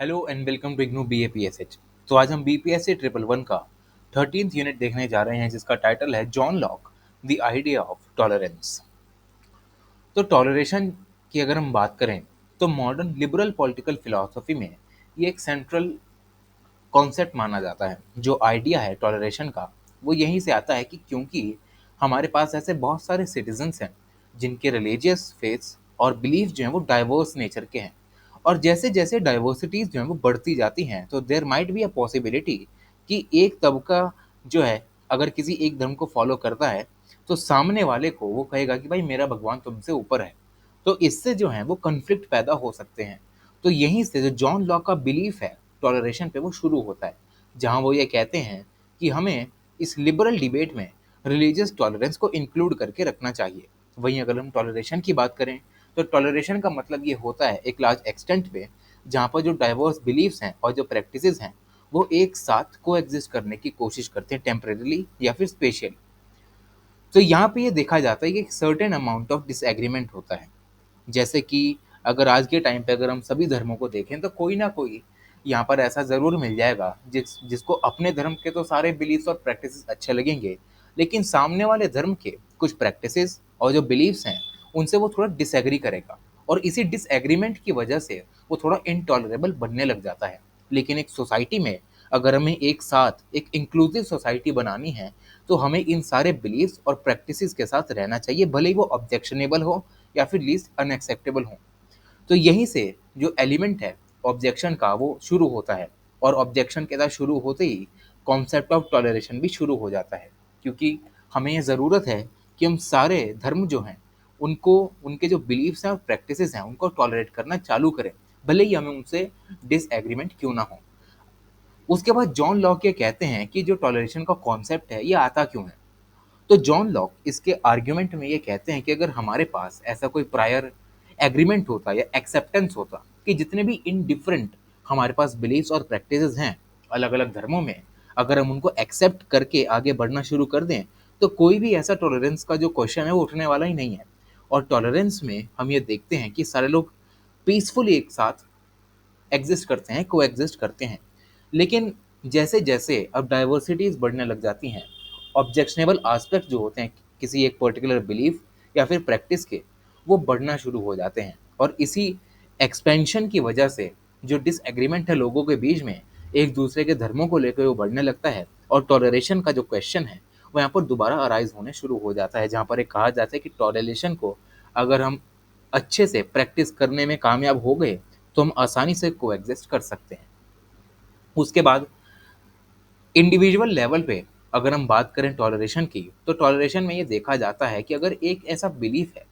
Hello and welcome to IGNOU BAPSH। तो आज हम BPSC 111 का 13th यूनिट देखने जा रहे हैं जिसका टाइटल है John Locke the idea of tolerance. तो टॉलरेशन की अगर हम बात करें तो मॉडर्न लिबरल पॉलिटिकल फिलॉसफी में ये एक सेंट्रल कॉन्सेप्ट माना जाता है। जो आइडिया है टॉलरेशन का वो यहीं से आता है कि क्योंकि हमारे पास ऐसे बहुत सारे सिटीजन्स हैं जिनके रिलीजियस फेथ्स और बिलीफ जो हैं वो डाइवर्स नेचर के हैं, और जैसे जैसे डाइवर्सिटीज जो हैं वो बढ़ती जाती हैं तो there might be a possibility कि एक तबका जो है अगर किसी एक धर्म को फॉलो करता है तो सामने वाले को वो कहेगा कि भाई मेरा भगवान तुमसे ऊपर है। तो इससे जो है वो कन्फ्लिक्ट पैदा हो सकते हैं। तो यहीं से जो जॉन लॉक का बिलीफ है टॉलरेशन पे वो शुरू होता है, जहाँ वो ये कहते हैं कि हमें इस लिबरल डिबेट में रिलीजियस टॉलरेंस को इंक्लूड करके रखना चाहिए। वहीं अगर हम टॉलरेशन की बात करें तो टॉलरेशन का मतलब ये होता है एक लार्ज एक्सटेंट पे जहाँ पर जो डाइवर्स बिलीव्स हैं और जो प्रैक्टिसेस हैं वो एक साथ को एग्जिस्ट करने की कोशिश करते हैं टेम्परेली या फिर स्पेशली। तो यहाँ पे ये देखा जाता है कि एक सर्टेन अमाउंट ऑफ डिसएग्रीमेंट होता है। जैसे कि अगर आज के टाइम पे अगर हम सभी धर्मों को देखें तो कोई ना कोई यहाँ पर ऐसा ज़रूर मिल जाएगा जिसको अपने धर्म के तो सारे बिलीफ्स और प्रैक्टिसेस अच्छे लगेंगे, लेकिन सामने वाले धर्म के कुछ प्रैक्टिसेस और जो बिलीफ्स हैं उनसे वो थोड़ा डिसएग्री करेगा, और इसी डिसएग्रीमेंट की वजह से वो थोड़ा इनटॉलरेबल बनने लग जाता है। लेकिन एक सोसाइटी में अगर हमें एक साथ एक इंक्लूसिव सोसाइटी बनानी है तो हमें इन सारे बिलीफ्स और प्रैक्टिसेस के साथ रहना चाहिए, भले ही वो ऑब्जेक्शनेबल हो या फिर लीस्ट अनएक्सेप्टेबल हो। तो यहीं से जो एलिमेंट है ऑब्जेक्शन का वो शुरू होता है, और ऑब्जेक्शन के साथ शुरू होते ही कॉन्सेप्ट ऑफ टॉलरेशन भी शुरू हो जाता है, क्योंकि हमें ये ज़रूरत है कि हम सारे धर्म जो हैं उनको उनके जो बिलीफ्स हैं और प्रैक्टिसेस हैं उनको टॉलरेट करना चालू करें, भले ही हमें उनसे डिसएग्रीमेंट क्यों ना हो। उसके बाद जॉन लॉक ये कहते हैं कि जो टॉलरेशन का कॉन्सेप्ट है ये आता क्यों है। तो जॉन लॉक इसके आर्ग्यूमेंट में ये कहते हैं कि अगर हमारे पास ऐसा कोई प्रायर एग्रीमेंट होता या एक्सेप्टेंस होता कि जितने भी इनडिफरेंट हमारे पास बिलीफ्स और प्रैक्टिसेस हैं अलग अलग धर्मों में, अगर हम उनको एक्सेप्ट करके आगे बढ़ना शुरू कर दें तो कोई भी ऐसा टॉलरेंस का जो क्वेश्चन है वो उठने वाला ही नहीं है। और टॉलरेंस में हम ये देखते हैं कि सारे लोग पीसफुली एक साथ एग्जिस्ट करते हैं, को एग्जिस्ट करते हैं। लेकिन जैसे जैसे अब डाइवर्सिटीज बढ़ने लग जाती हैं, ऑब्जेक्शनेबल आस्पेक्ट जो होते हैं किसी एक पर्टिकुलर बिलीफ या फिर प्रैक्टिस के वो बढ़ना शुरू हो जाते हैं, और इसी एक्सपेंशन की वजह से जो डिसएग्रीमेंट है लोगों के बीच में एक दूसरे के धर्मों को लेकर वो बढ़ने लगता है, और टॉलरेशन का जो क्वेश्चन है वो यहाँ पर दोबारा अराइज होने शुरू हो जाता है, जहाँ पर एक कहा जाता है कि टॉलरेशन को अगर हम अच्छे से प्रैक्टिस करने में कामयाब हो गए तो हम आसानी से कोएग्जिस्ट कर सकते हैं। उसके बाद इंडिविजुअल लेवल पे अगर हम बात करें टॉलरेशन की तो टॉलरेशन में ये देखा जाता है कि अगर एक ऐसा बिलीफ है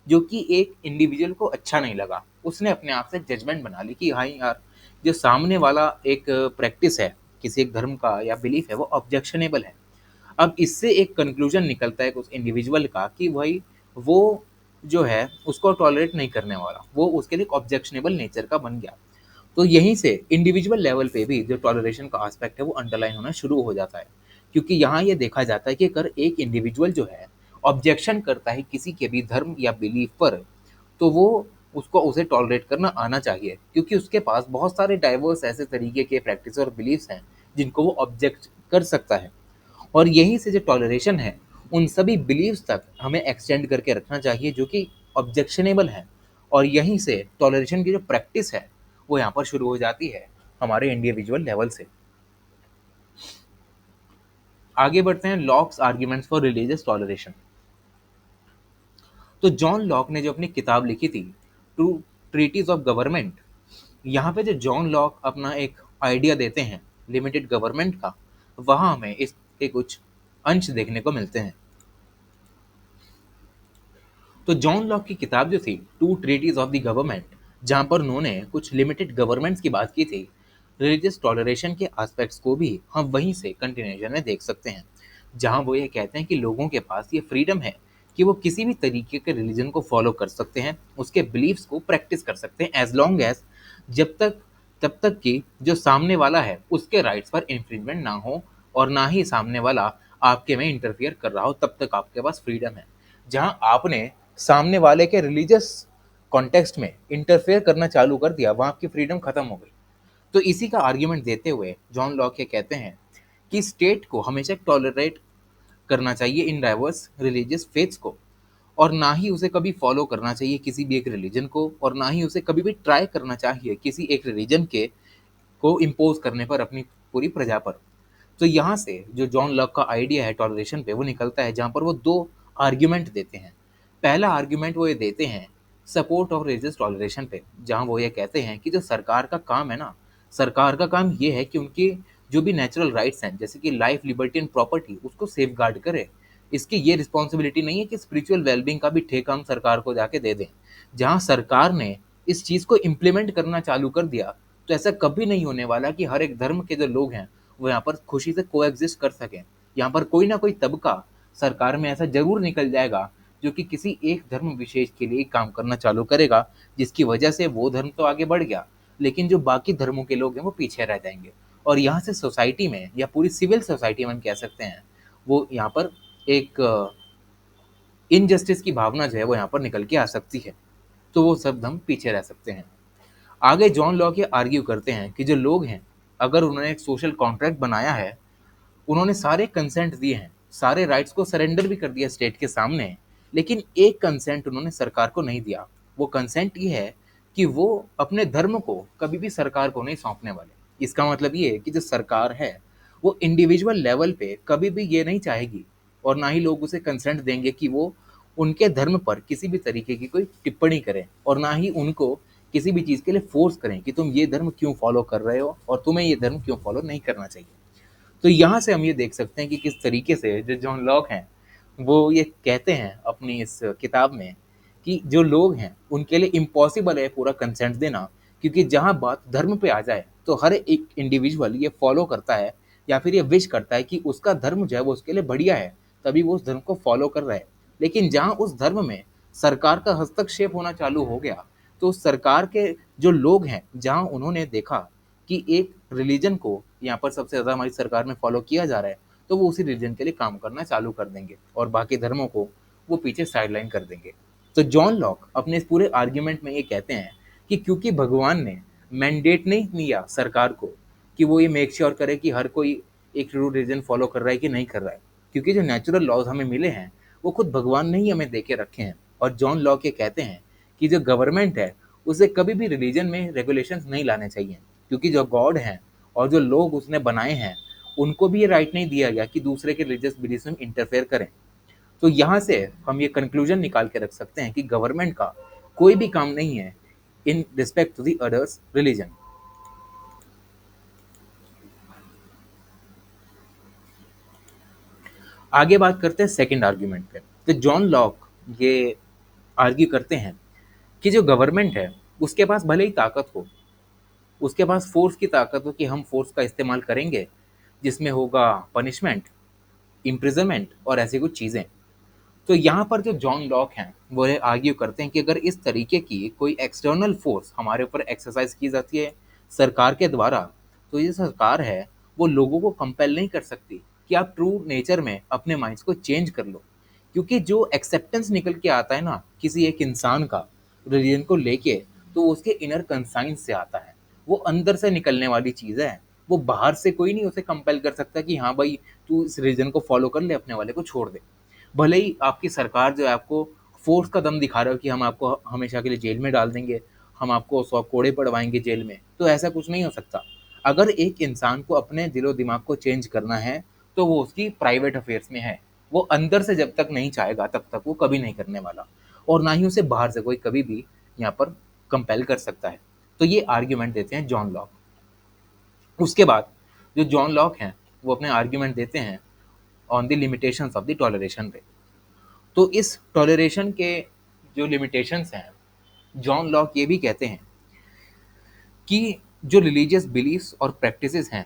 जो कि एक इंडिविजुअल को अच्छा नहीं लगा, उसने अपने आप से जजमेंट बना ली कि हाँ यार जो सामने वाला एक प्रैक्टिस है किसी एक धर्म का या बिलीफ है वो ऑब्जेक्शनेबल है। अब इससे एक कंक्लूजन निकलता है उस इंडिविजुअल का कि भाई वो जो है उसको टॉलरेट नहीं करने वाला, वो उसके लिए ऑब्जेक्शनेबल नेचर का बन गया। तो यहीं से इंडिविजुअल लेवल पे भी जो टॉलरेशन का एस्पेक्ट है वो अंडरलाइन होना शुरू हो जाता है, क्योंकि यहाँ ये देखा जाता है कि अगर एक इंडिविजुअल जो है ऑब्जेक्शन करता है किसी के भी धर्म या बिलीफ पर, तो वो उसको उसे टॉलरेट करना आना चाहिए, क्योंकि उसके पास बहुत सारे डाइवर्स ऐसे तरीके के प्रैक्टिस और बिलीफ्स हैं जिनको वो ऑब्जेक्ट कर सकता है। और यहीं से जो टॉलरेशन है उन सभी बिलीव्स तक हमें एक्सटेंड करके रखना चाहिए जो कि ऑब्जेक्शनेबल है, और यहीं से टॉलरेशन की जो प्रैक्टिस है वो यहाँ पर शुरू हो जाती है हमारे इंडिविजुअल लेवल से। आगे बढ़ते हैं locks arguments for religious toleration. तो जॉन लॉक ने जो अपनी किताब लिखी थी टू ट्रीटीज ऑफ गवर्नमेंट, यहाँ पे जो जॉन लॉक अपना एक आइडिया देते हैं लिमिटेड गवर्नमेंट का, वहाँ हमें इसके कुछ अंश देखने को मिलते हैं। तो जॉन लॉक की किताब जो थी two treatises of the government, जहाँ पर उन्होंने कुछ लिमिटेड गवर्नमेंट्स की बात की थी, रिलीजियस टॉलरेशन के एस्पेक्ट्स को भी हम वहीं से कंटिन्यूएशन में देख सकते हैं, जहाँ वो ये कहते हैं कि लोगों के पास ये फ्रीडम है कि वो किसी भी तरीके के रिलीजन को फॉलो कर सकते हैं, उसके बिलीफ्स को प्रैक्टिस कर सकते हैं, एज लॉन्ग एज जब तक तब तक कि जो सामने वाला है उसके राइट्स पर इंफ्रिंजमेंट ना हो, और ना ही सामने वाला आपके में इंटरफियर कर रहा हो, तब तक आपके पास फ्रीडम है। जहाँ आपने सामने वाले के रिलीजियस कॉन्टेक्स्ट में इंटरफेयर करना चालू कर दिया वहाँ आपकी फ्रीडम खत्म हो गई। तो इसी का आर्ग्यूमेंट देते हुए जॉन लॉक ये कहते हैं कि स्टेट को हमेशा टॉलरेट करना चाहिए इन डाइवर्स रिलीजियस फेथ्स को, और ना ही उसे कभी फॉलो करना चाहिए किसी भी एक रिलीजन को, और ना ही उसे कभी भी ट्राई करना चाहिए किसी एक रिलीजन के को इम्पोज करने पर अपनी पूरी प्रजा पर। तो यहाँ से जो जॉन लॉक का आइडिया है टॉलरेशन पे वो निकलता है, जहाँ पर वो दो आर्ग्यूमेंट देते हैं। पहला आर्ग्यूमेंट वो ये देते हैं सपोर्ट ऑफ रिलीजियस टॉलरेशन पे, जहाँ वो ये कहते हैं कि जो सरकार का काम है ना, सरकार का काम ये है कि उनके जो भी नेचुरल राइट्स हैं जैसे कि लाइफ, लिबर्टी एंड प्रॉपर्टी, उसको सेफ गार्ड करे। इसकी ये रिस्पॉन्सिबिलिटी नहीं है कि स्पिरिचुअल वेलबींग का भी ठेका हम सरकार को जाके दे दें। जहाँ सरकार ने इस चीज़ को इम्प्लीमेंट करना चालू कर दिया, तो ऐसा कभी नहीं होने वाला कि हर एक धर्म के जो लोग हैं वो यहाँ पर खुशी से कोएग्जिस्ट कर सकें। यहाँ पर कोई ना कोई तबका सरकार में ऐसा जरूर निकल जाएगा जो कि किसी एक धर्म विशेष के लिए काम करना चालू करेगा, जिसकी वजह से वो धर्म तो आगे बढ़ गया, लेकिन जो बाकी धर्मों के लोग हैं वो पीछे रह जाएंगे। और यहाँ से सोसाइटी में या पूरी सिविल सोसाइटी में हम कह सकते हैं वो यहाँ पर एक इनजस्टिस की भावना जो है वो यहाँ पर निकल के आ सकती है। तो वो सब हम पीछे रह सकते हैं। आगे जॉन लॉक ये आर्ग्यू करते हैं कि जो लोग हैं, अगर उन्होंने एक सोशल कॉन्ट्रैक्ट बनाया है, उन्होंने सारे कंसेंट दिए हैं, सारे राइट्स को सरेंडर भी कर दिया स्टेट के सामने, लेकिन एक कंसेंट उन्होंने सरकार को नहीं दिया। वो कंसेंट ये है कि वो अपने धर्म को कभी भी सरकार को नहीं सौंपने वाले। इसका मतलब ये है कि जो सरकार है वो इंडिविजुअल लेवल पे कभी भी ये नहीं चाहेगी, और ना ही लोग उसे कंसेंट देंगे कि वो उनके धर्म पर किसी भी तरीके की कोई टिप्पणी करें, और ना ही उनको किसी भी चीज़ के लिए फोर्स करें कि तुम ये धर्म क्यों फॉलो कर रहे हो और तुम्हें ये धर्म क्यों फॉलो नहीं करना चाहिए। तो यहाँ से हम ये देख सकते हैं कि किस तरीके से जो जॉन लॉक हैं वो ये कहते हैं अपनी इस किताब में कि जो लोग हैं उनके लिए इम्पॉसिबल है पूरा कंसेंट देना, क्योंकि जहाँ बात धर्म पे आ जाए तो हर एक इंडिविजुअल ये फॉलो करता है या फिर ये विश करता है कि उसका धर्म जो है वो उसके लिए बढ़िया है, तभी वो उस धर्म को फॉलो कर रहा है। लेकिन जहाँ उस धर्म में सरकार का हस्तक्षेप होना चालू हो गया, तो सरकार के जो लोग हैं जहाँ उन्होंने देखा कि एक रिलीजन को यहाँ पर सबसे ज़्यादा हमारी सरकार में फॉलो किया जा रहा है, तो वो उसी रिलीजन के लिए काम करना चालू कर देंगे और बाकी धर्मों को वो पीछे साइडलाइन कर देंगे। तो जॉन लॉक अपने इस पूरे आर्ग्यूमेंट में ये कहते हैं कि क्योंकि भगवान ने मैंडेट नहीं दिया सरकार को कि वो ये मेक श्योर करे कि हर कोई एक रिलीजन फॉलो कर रहा है कि नहीं कर रहा है, क्योंकि जो नेचुरल लॉज हमें मिले हैं वो खुद भगवान ने ही हमें दे के रखे हैं। और जॉन लॉक ये कहते हैं कि जो गवर्नमेंट है उसे कभी भी रिलीजन में रेगुलेशंस नहीं लाने चाहिए, क्योंकि जो गॉड हैं और जो लोग उसने बनाए हैं उनको भी ये राइट नहीं दिया गया कि दूसरे के रिलीजियस बिलीफ में इंटरफेयर करें। तो यहाँ से हम ये कंक्लूजन निकाल के रख सकते हैं कि गवर्नमेंट का कोई भी काम नहीं है in respect to the others religion. आगे बात करते हैं सेकंड आर्ग्यूमेंट पे। तो जॉन लॉक ये आर्ग्यू करते हैं कि जो गवर्नमेंट है उसके पास भले ही ताकत हो, उसके पास फोर्स की ताकत हो कि हम फोर्स का इस्तेमाल करेंगे जिसमें होगा पनिशमेंट, इम्प्रिजनमेंट और ऐसी कुछ चीज़ें। तो यहाँ पर जो जॉन लॉक हैं वो ये आर्ग्यू करते हैं कि अगर इस तरीके की कोई एक्सटर्नल फोर्स हमारे ऊपर एक्सरसाइज की जाती है सरकार के द्वारा, तो ये सरकार है वो लोगों को कंपेल नहीं कर सकती कि आप ट्रू नेचर में अपने माइंड्स को चेंज कर लो। क्योंकि जो एक्सेप्टेंस निकल के आता है ना किसी एक इंसान का रिलीजन को लेके, तो वो उसके इनर कंसाइंस से आता है, वो अंदर से निकलने वाली चीज़ है। वो बाहर से कोई नहीं उसे कंपेल कर सकता कि हाँ भाई तू इस रिलीजन को फॉलो कर ले, अपने वाले को छोड़ दे। भले ही आपकी सरकार जो है आपको फोर्स का दम दिखा रहा हो कि हम आपको हमेशा के लिए जेल में डाल देंगे, हम आपको 100 कोड़े पड़वाएंगे जेल में, तो ऐसा कुछ नहीं हो सकता। अगर एक इंसान को अपने दिलो दिमाग को चेंज करना है तो वो उसकी प्राइवेट अफेयर्स में है। वो अंदर से जब तक नहीं चाहेगा तब तक वो कभी नहीं करने वाला, और ना ही उसे बाहर से कोई कभी भी यहाँ पर कंपेल कर सकता है। तो ये आर्ग्यूमेंट देते हैं जॉन लॉक। उसके बाद जो जॉन लॉक हैं वो अपने आर्ग्यूमेंट देते हैं on the limitations of the toleration पे। तो इस टॉलरेशन के जो लिमिटेशंस हैं, जॉन लॉक ये भी कहते हैं कि जो रिलीजियस बिलीफ्स और प्रैक्टिसेस हैं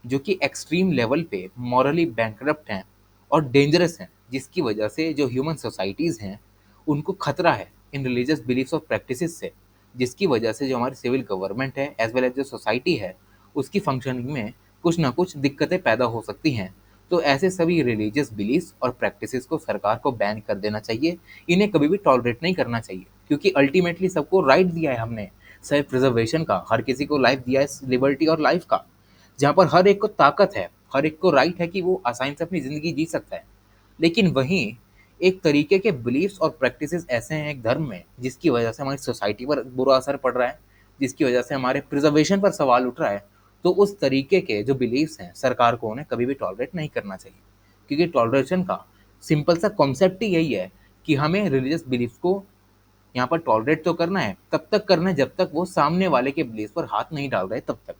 जो कि एक्सट्रीम लेवल पे मॉरली बैंकरप्ट हैं और डेंजरस हैं, जिसकी वजह से जो ह्यूमन सोसाइटीज़ हैं उनको खतरा है इन रिलीजियस बिलीफ्स और प्रैक्टिसेस से, जिसकी वजह से जो हमारी सिविल गवर्नमेंट है एज वेल एज जो सोसाइटी है उसकी फंक्शनिंग में कुछ ना कुछ दिक्कतें पैदा हो सकती हैं। तो ऐसे सभी रिलीजियस बिलीफ्स और प्रैक्टिसेस को सरकार को बैन कर देना चाहिए। इन्हें कभी भी टॉलरेट नहीं करना चाहिए, क्योंकि अल्टीमेटली सबको राइट दिया है हमने, सेल्फ प्रिजर्वेशन का, हर किसी को लाइफ दिया है लिबर्टी और लाइफ का, जहाँ पर हर एक को ताकत है, हर एक को राइट है कि वो आसानी से अपनी ज़िंदगी जी सकता है। लेकिन वहीं एक तरीके के बिलीफ्स और प्रैक्टिसेस ऐसे हैं एक धर्म में, जिसकी वजह से हमारी सोसाइटी पर बुरा असर पड़ रहा है, जिसकी वजह से हमारे प्रिजर्वेशन पर सवाल उठ रहा है। तो उस तरीके के जो बिलीफ्स हैं, सरकार को उन्हें कभी भी टॉलरेट नहीं करना चाहिए, क्योंकि टॉलरेशन का सिंपल सा कॉन्सेप्ट ही यही है कि हमें रिलीजियस बिलीफ को यहाँ पर टॉलरेट तो करना है, तब तक करना है जब तक वो सामने वाले के बिलीफ पर हाथ नहीं डाल रहे तब तक।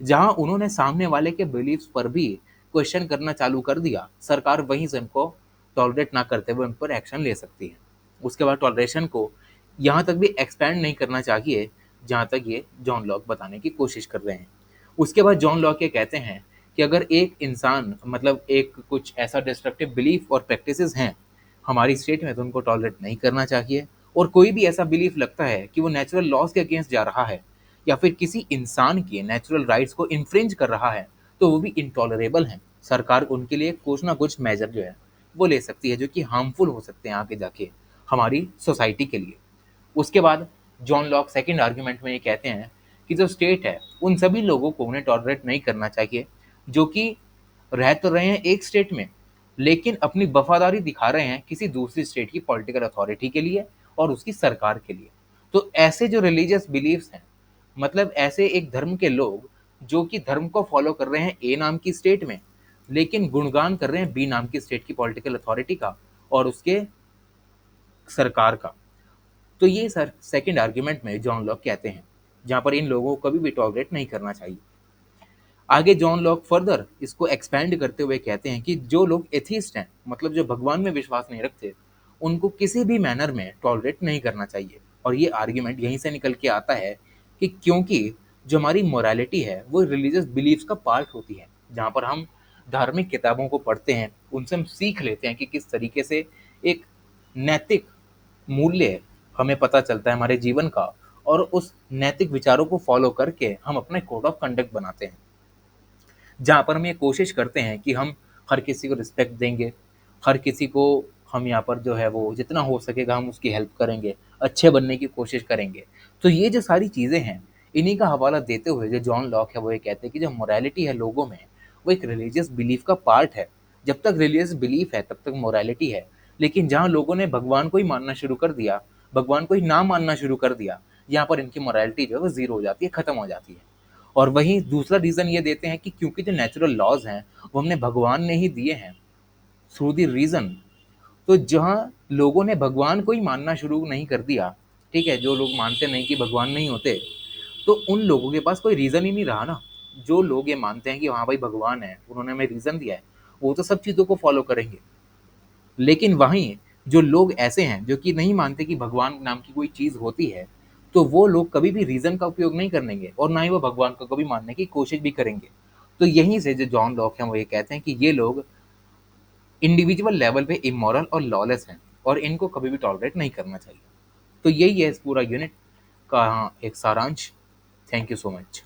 जहाँ उन्होंने सामने वाले के बिलीफ्स पर भी क्वेश्चन करना चालू कर दिया, सरकार वहीं से उनको टॉलरेट ना करते हुए उन पर एक्शन ले सकती है। उसके बाद टॉलरेशन को यहाँ तक भी एक्सपेंड नहीं करना चाहिए जहाँ तक ये जॉन लॉक बताने की कोशिश कर रहे हैं। उसके बाद जॉन लॉक ये कहते हैं कि अगर एक इंसान मतलब एक कुछ ऐसा डिस्ट्रक्टिव बिलीफ और प्रैक्टिसेस हैं हमारी स्टेट में, तो उनको टॉलरेट नहीं करना चाहिए। और कोई भी ऐसा बिलीफ लगता है कि वो नेचुरल लॉज के अगेंस्ट जा रहा है या फिर किसी इंसान के नेचुरल राइट्स को इन्फ्रिंज कर रहा है, तो वो भी इंटॉलरेबल है। सरकार उनके लिए कुछ ना कुछ मेजर जो है वो ले सकती है, जो कि हार्मफुल हो सकते हैं आगे जाके हमारी सोसाइटी के लिए। उसके बाद जॉन लॉक सेकंड आर्गुमेंट में ये कहते हैं कि जो स्टेट है उन सभी लोगों को उन्हें टॉलरेट नहीं करना चाहिए जो कि रह तो रहे हैं एक स्टेट में, लेकिन अपनी वफादारी दिखा रहे हैं किसी दूसरी स्टेट की पॉलिटिकल अथॉरिटी के लिए और उसकी सरकार के लिए। तो ऐसे जो रिलीजियस बिलीफ्स हैं, मतलब ऐसे एक धर्म के लोग जो कि धर्म को फॉलो कर रहे हैं ए नाम की स्टेट में, लेकिन गुणगान कर रहे हैं बी नाम की स्टेट की पॉलिटिकल अथॉरिटी का और उसके सरकार का। तो ये सर सेकंड आर्ग्यूमेंट में जॉन लॉक कहते हैं, जहां पर इन लोगों को कभी भी टॉलरेट नहीं करना चाहिए। आगे जॉन लॉक फर्दर इसको एक्सपैंड करते हुए कहते हैं कि जो लोग एथिस्ट हैं, मतलब जो भगवान में विश्वास नहीं रखते, उनको किसी भी मैनर में टॉलरेट नहीं करना चाहिए। और ये आर्ग्यूमेंट यहीं से निकल के आता है कि क्योंकि जो हमारी मोरालिटी है वो रिलीजियस बिलीफ्स का पार्ट होती है, जहाँ पर हम धार्मिक किताबों को पढ़ते हैं, उनसे हम सीख लेते हैं कि किस तरीके से एक नैतिक मूल्य हमें पता चलता है हमारे जीवन का, और उस नैतिक विचारों को फॉलो करके हम अपने कोड ऑफ कंडक्ट बनाते हैं, जहाँ पर हम ये कोशिश करते हैं कि हम हर किसी को रिस्पेक्ट देंगे, हर किसी को हम यहाँ पर जो है वो जितना हो सकेगा हम उसकी हेल्प करेंगे, अच्छे बनने की कोशिश करेंगे। तो ये जो सारी चीज़ें हैं, इन्हीं का हवाला देते हुए जो जॉन लॉक है वो ये कहते हैं कि जो मोरालिटी है लोगों में, वो एक रिलीजियस बिलीफ का पार्ट है। जब तक रिलीजियस बिलीफ है तब तक मोरालिटी है। लेकिन जहाँ लोगों ने भगवान को ही मानना शुरू कर दिया, भगवान को ही ना मानना शुरू कर दिया, यहाँ पर इनकी मोरालिटी जो है वो ज़ीरो हो जाती है, ख़त्म हो जाती है। और वहीं दूसरा रीज़न ये देते हैं कि क्योंकि जो नेचुरल लॉज हैं वो हमने भगवान ने ही दिए हैं थ्रू द रीज़न। तो जहाँ लोगों ने भगवान को ही मानना शुरू नहीं कर दिया, ठीक है, जो लोग मानते नहीं कि भगवान नहीं होते, तो उन लोगों के पास कोई रीज़न ही नहीं रहा ना। जो लोग ये मानते हैं कि हाँ भाई भगवान है, उन्होंने हमें रीज़न दिया है, वो तो सब चीज़ों को फॉलो करेंगे। लेकिन वहीं जो लोग ऐसे हैं जो कि नहीं मानते कि भगवान नाम की कोई चीज़ होती है, तो वो लोग कभी भी रीज़न का उपयोग नहीं करेंगे और ना ही वो भगवान को कभी मानने की कोशिश भी करेंगे। तो यहीं से जो जॉन लॉक हैं वो ये कहते हैं कि ये लोग इंडिविजुअल लेवल पे इमोरल और लॉलेस हैं और इनको कभी भी टॉलरेट नहीं करना चाहिए। तो यही है इस पूरा यूनिट का एक सारांश। Thank you so much.